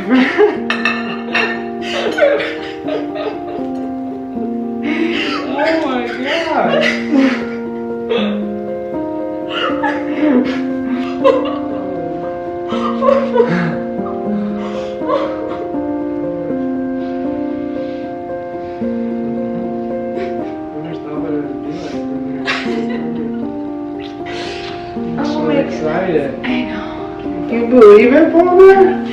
Oh my god. Excited. I know. You believe it, Palmer?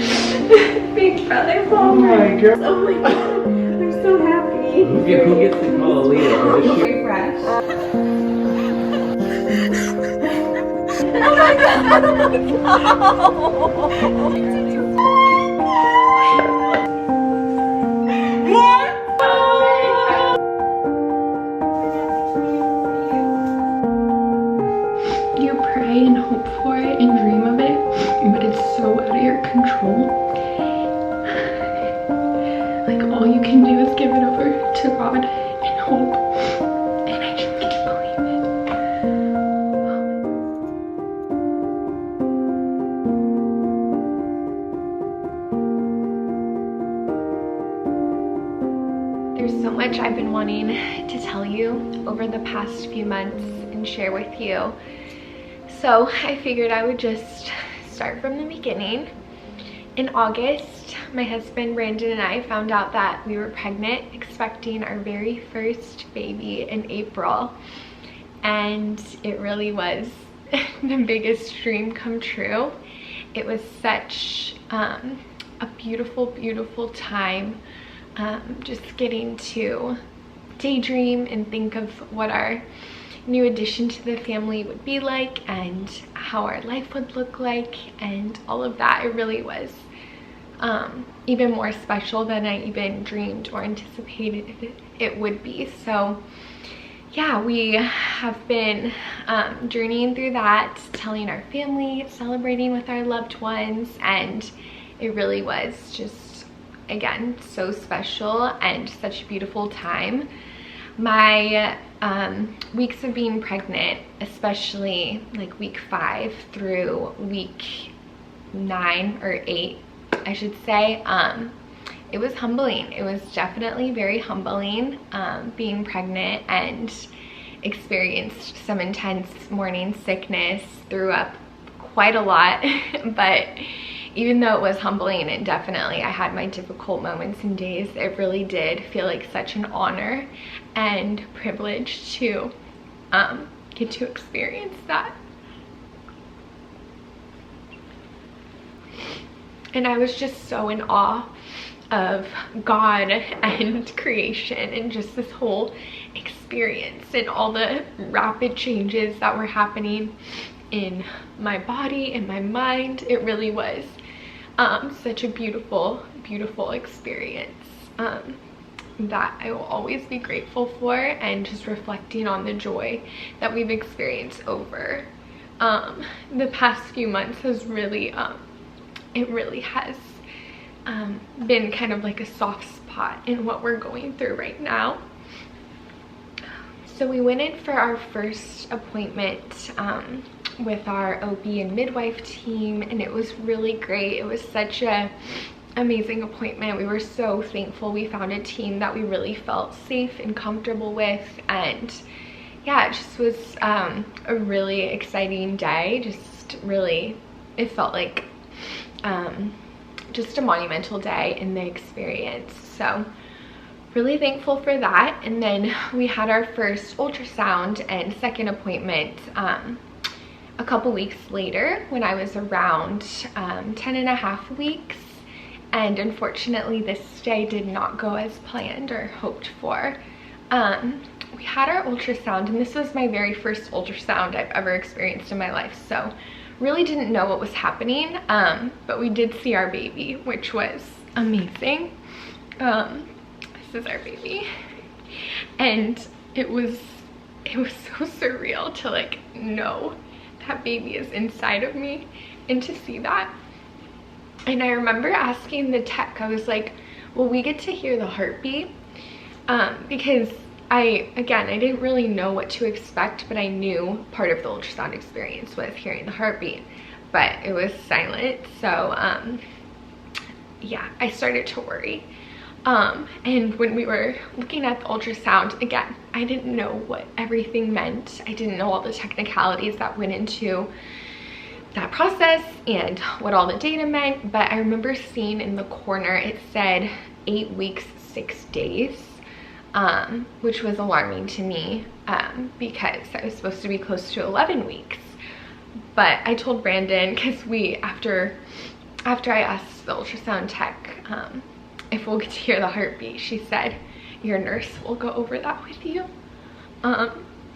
Big brother Palmer. Oh my god. Oh my god. I'm so happy. Who gets to call Aaliyah? Very fresh. Oh my god. What? You pray and hope for it and dream of it, but it's so out of your control. Like, all you can do is give it over to God and hope. And I just can't believe it. There's so much I've been wanting to tell you over the past few months and share with you. So I figured I would just start from the beginning. In August, my husband Brandon and I found out that we were pregnant, expecting our very first baby in April. And it really was the biggest dream come true. It was such a beautiful, beautiful time. Just getting to daydream and think of what our new addition to the family would be like and how our life would look like and all of that. It really was even more special than I even dreamed or anticipated it would be. So yeah, we have been journeying through that, telling our family, celebrating with our loved ones, and it really was just, again, so special and such a beautiful time. My weeks of being pregnant, especially like week 5 through week 9 or 8, I should say, it was humbling. It was definitely very humbling being pregnant, and experienced some intense morning sickness, threw up quite a lot, but even though it was humbling and definitely I had my difficult moments and days, it really did feel like such an honor and privilege to get to experience that. And I was just so in awe of God and creation and just this whole experience and all the rapid changes that were happening in my body and my mind. It really was such a beautiful, beautiful experience that I will always be grateful for, and just reflecting on the joy that we've experienced over the past few months has really it really has been kind of like a soft spot in what we're going through right now. So we went in for our first appointment with our OB and midwife team, and it was really great. It was such a amazing appointment. We were so thankful we found a team that we really felt safe and comfortable with, and yeah, it just was a really exciting day. Just really, it felt like just a monumental day in the experience. So really thankful for that. And then we had our first ultrasound and second appointment a couple weeks later when I was around 10.5 weeks. And unfortunately this day did not go as planned or hoped for. We had our ultrasound, and this was my very first ultrasound I've ever experienced in my life, so really didn't know what was happening, but we did see our baby, which was amazing. This is our baby, and it was so surreal to like know that baby is inside of me and to see that. And I remember asking the tech, I was like, will we get to hear the heartbeat? Because I didn't really know what to expect, but I knew part of the ultrasound experience was hearing the heartbeat, but it was silent. So yeah, I started to worry. And when we were looking at the ultrasound, again, I didn't know what everything meant. I didn't know all the technicalities that went into that process and what all the data meant, but I remember seeing in the corner it said 8 weeks 6 days, which was alarming to me, because I was supposed to be close to 11 weeks. But I told Brandon, because after I asked the ultrasound tech if we'll get to hear the heartbeat, she said your nurse will go over that with you,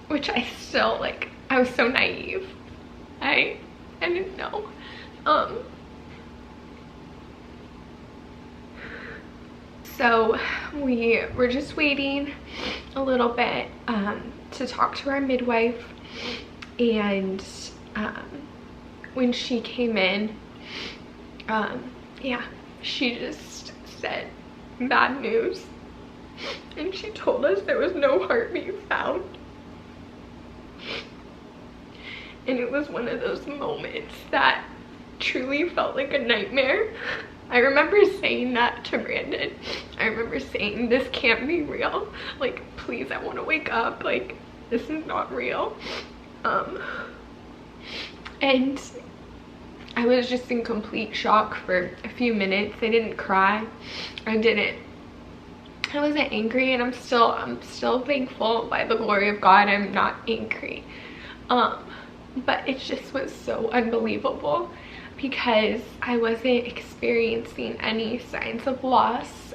which I still, like, I was so naive. I didn't know. So we were just waiting a little bit to talk to our midwife, and when she came in, yeah, she just said bad news, and she told us there was no heartbeat found. And it was one of those moments that truly felt like a nightmare. I remember saying that to Brandon. I remember saying, this can't be real. Like, please, I want to wake up. Like, this is not real. And I was just in complete shock for a few minutes. I didn't cry. I wasn't angry, and I'm still thankful. By the glory of God, I'm not angry. But it just was so unbelievable, because I wasn't experiencing any signs of loss.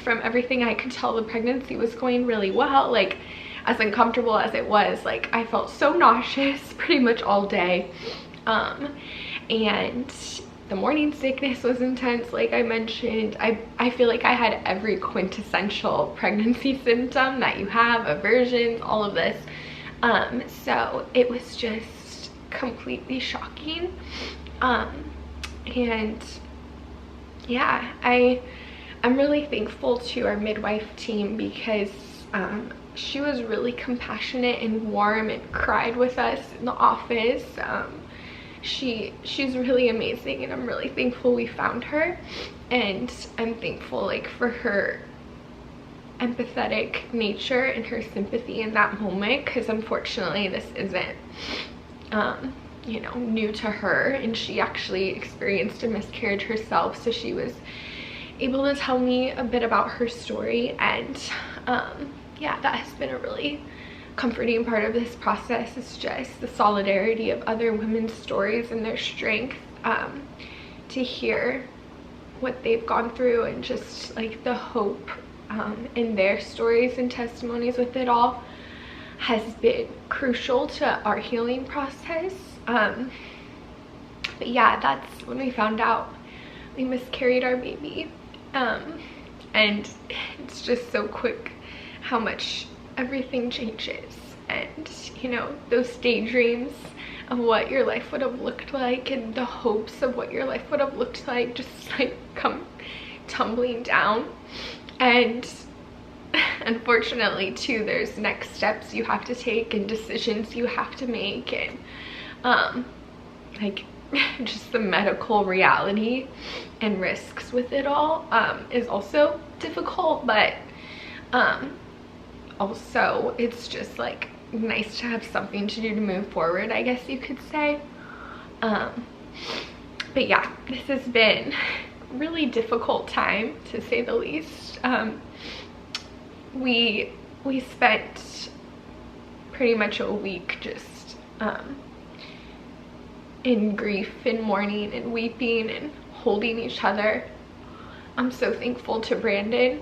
From everything I could tell, the pregnancy was going really well. Like, as uncomfortable as it was, like, I felt so nauseous pretty much all day. And the morning sickness was intense, like I mentioned. I feel like I had every quintessential pregnancy symptom that you have, aversions, all of this. So it was just completely shocking. And yeah, I'm really thankful to our midwife team, because she was really compassionate and warm and cried with us in the office. She's really amazing, and I'm really thankful we found her. And I'm thankful, like, for her empathetic nature and her sympathy in that moment, because unfortunately this isn't you know, new to her, and she actually experienced a miscarriage herself, so she was able to tell me a bit about her story. And yeah, that has been a really comforting part of this process. Is just the solidarity of other women's stories and their strength, to hear what they've gone through, and just like the hope in their stories and testimonies with it all has been crucial to our healing process. But yeah, that's when we found out we miscarried our baby. And it's just so quick how much everything changes. And you know, those daydreams of what your life would have looked like, and the hopes of what your life would have looked like, just like come tumbling down. And unfortunately too, there's next steps you have to take and decisions you have to make, and like just the medical reality and risks with it all is also difficult. But also it's just like nice to have something to do to move forward, I guess you could say. But yeah, this has been a really difficult time, to say the least. We spent pretty much a week just in grief and mourning and weeping and holding each other. I'm so thankful to Brandon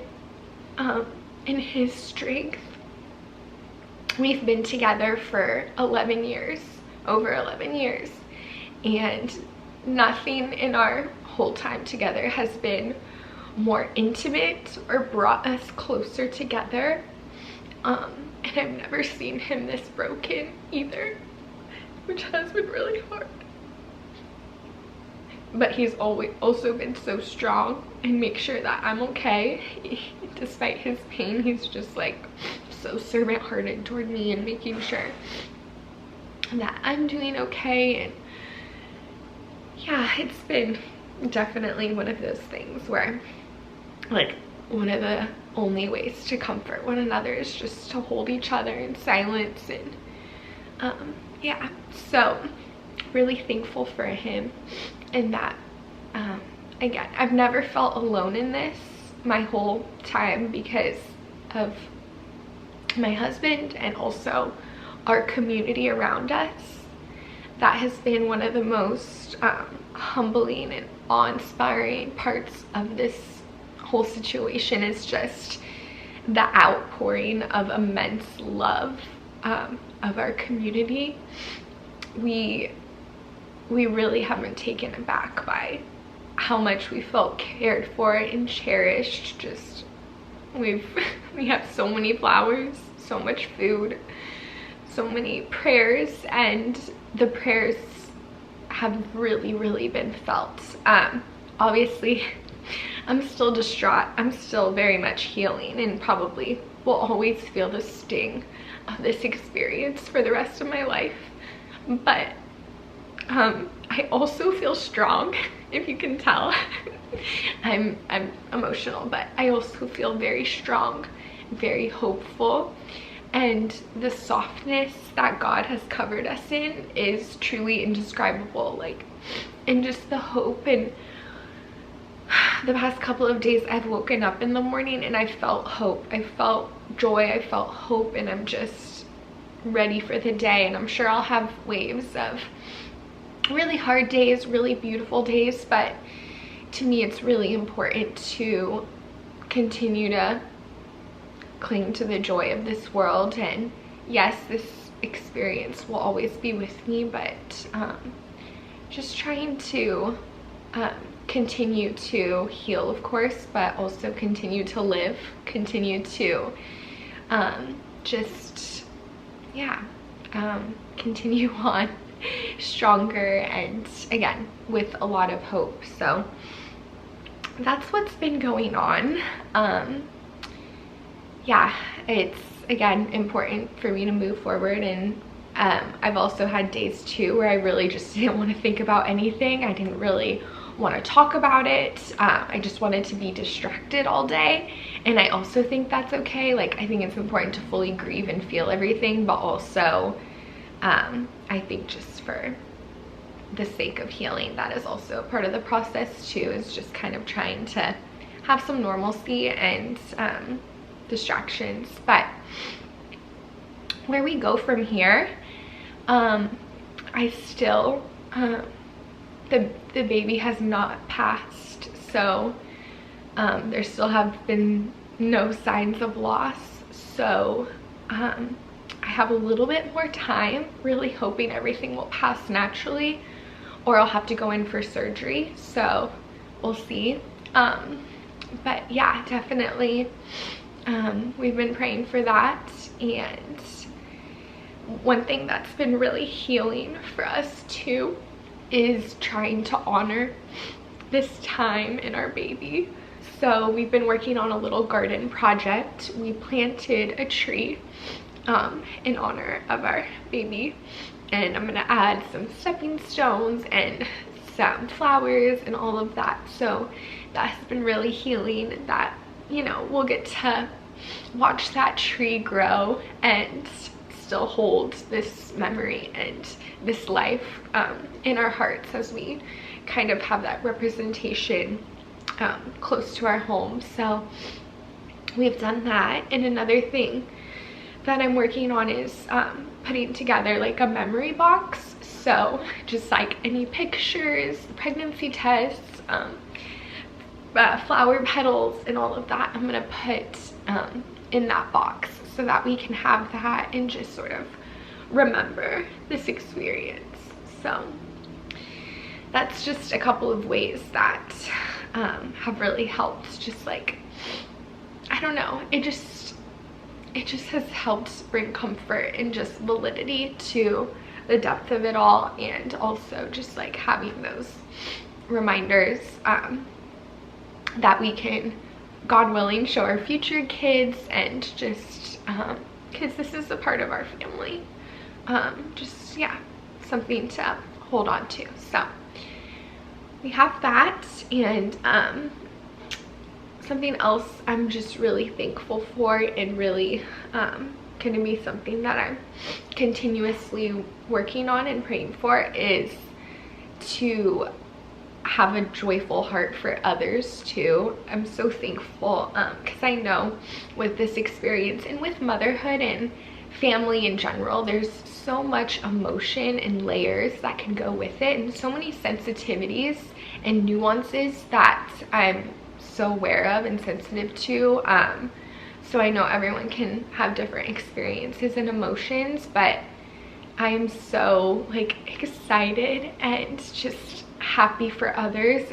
and his strength. We've been together for 11 years, over 11 years, and nothing in our whole time together has been more intimate or brought us closer together. And I've never seen him this broken either, which has been really hard. But he's always also been so strong and make sure that I'm okay. Despite his pain, he's just like so servant-hearted toward me and making sure that I'm doing okay. And yeah, it's been definitely one of those things where like one of the only ways to comfort one another is just to hold each other in silence. And yeah, so really thankful for him. And that again, I've never felt alone in this my whole time because of my husband and also our community around us. That has been one of the most humbling and awe-inspiring parts of this whole situation, is just the outpouring of immense love of our community. We really haven't taken aback by how much we felt cared for and cherished. Just we have so many flowers, so much food, so many prayers, and the prayers have really been felt. Obviously I'm still distraught, I'm still very much healing, and probably will always feel the sting of this experience for the rest of my life. But I also feel strong, if you can tell. I'm emotional, but I also feel very strong, very hopeful, and the softness that God has covered us in is truly indescribable. Like, and just the hope. And the past couple of days I've woken up in the morning and I felt hope, I felt joy, I felt hope, and I'm just ready for the day. And I'm sure I'll have waves of really hard days, really beautiful days, but to me it's really important to continue to cling to the joy of this world. And yes, this experience will always be with me, but just trying to continue to heal, of course, but also continue to live, continue to just, yeah, continue on stronger, and again with a lot of hope. So that's what's been going on. Yeah, it's again important for me to move forward. And I've also had days too where I really just didn't want to think about anything. I didn't really want to talk about it. I just wanted to be distracted all day, and I also think that's okay. Like, I think it's important to fully grieve and feel everything, but also I think just for the sake of healing, that is also part of the process too, is just kind of trying to have some normalcy and distractions. But where we go from here, I still the baby has not passed, so there still have been no signs of loss. So I have a little bit more time, really hoping everything will pass naturally, or I'll have to go in for surgery, so we'll see. But yeah, definitely we've been praying for that. And one thing that's been really healing for us too is trying to honor this time in our baby. So we've been working on a little garden project. We planted a tree in honor of our baby, and I'm gonna add some stepping stones and some flowers and all of that. So that has been really healing, that, you know, we'll get to watch that tree grow and still hold this memory and this life in our hearts as we kind of have that representation close to our home. So we've done that. And another thing that I'm working on is putting together like a memory box. So just like any pictures, pregnancy tests, flower petals and all of that, I'm gonna put in that box so that we can have that and just sort of remember this experience. So that's just a couple of ways that have really helped. Just like, I don't know, it just has helped bring comfort and just validity to the depth of it all, and also just like having those reminders that we can, God willing, show our future kids, and just because this is a part of our family. Just, yeah, something to hold on to. So we have that. And something else I'm just really thankful for, and really going to be something that I'm continuously working on and praying for, is to have a joyful heart for others too. I'm so thankful because I know with this experience and with motherhood and family in general, there's so much emotion and layers that can go with it, and so many sensitivities and nuances that I'm so aware of and sensitive to. So I know everyone can have different experiences and emotions, but I am so like excited and just happy for others.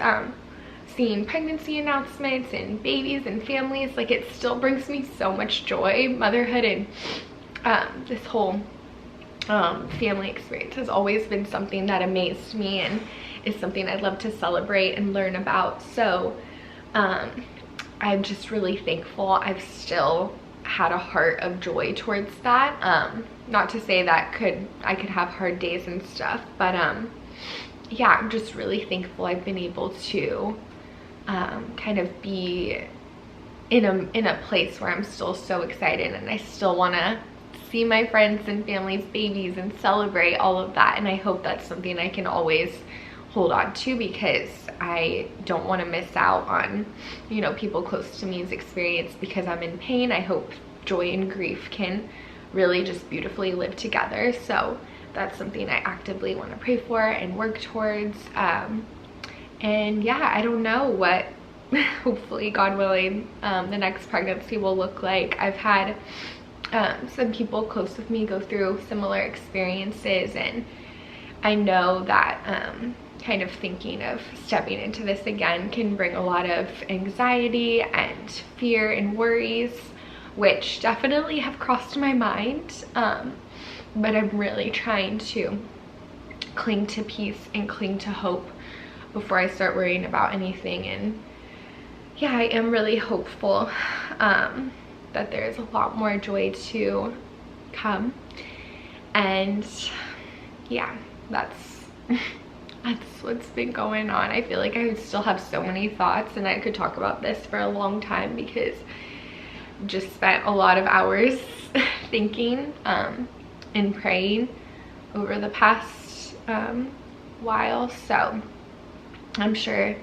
Seeing pregnancy announcements and babies and families, like, it still brings me so much joy. Motherhood and this whole family experience has always been something that amazed me and is something I'd love to celebrate and learn about. So I'm just really thankful I've still had a heart of joy towards that. Not to say that I could have hard days and stuff, but yeah, I'm just really thankful I've been able to kind of be in a place where I'm still so excited, and I still want to see my friends and family's babies and celebrate all of that. And I hope that's something I can always hold on to, because I don't want to miss out on, you know, people close to me's experience because I'm in pain. I hope joy and grief can really just beautifully live together. So that's something I actively want to pray for and work towards. And yeah, I don't know what hopefully, God willing, the next pregnancy will look like. I've had some people close with me go through similar experiences, and I know that kind of thinking of stepping into this again can bring a lot of anxiety and fear and worries, which definitely have crossed my mind, but I'm really trying to cling to peace and cling to hope before I start worrying about anything. And yeah, I am really hopeful that there's a lot more joy to come. And yeah, that's what's been going on. I feel like I still have so many thoughts, and I could talk about this for a long time because I just spent a lot of hours thinking and praying over the past while. So I'm sure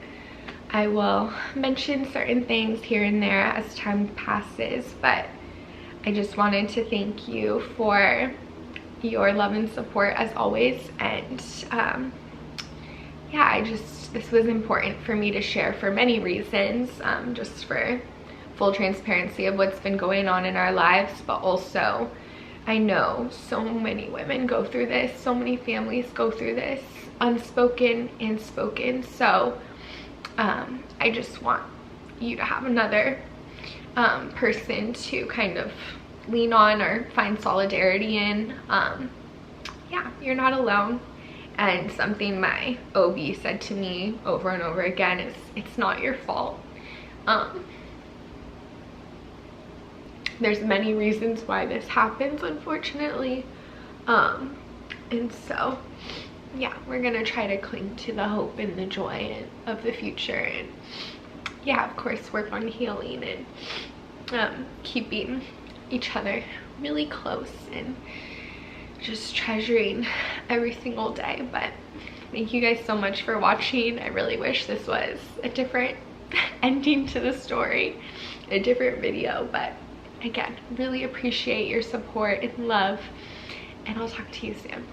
I will mention certain things here and there as time passes, but I just wanted to thank you for your love and support as always. And yeah, this was important for me to share for many reasons, just for full transparency of what's been going on in our lives, but also I know so many women go through this, so many families go through this, unspoken and spoken. So I just want you to have another person to kind of lean on or find solidarity in. Yeah, you're not alone. And something my OB said to me over and over again is, it's not your fault. There's many reasons why this happens, unfortunately. And so yeah, we're gonna try to cling to the hope and the joy of the future, and yeah, of course, work on healing and keeping each other really close and just treasuring every single day. But thank you guys so much for watching. I really wish this was a different ending to the story, a different video, but again, really appreciate your support and love, and I'll talk to you soon.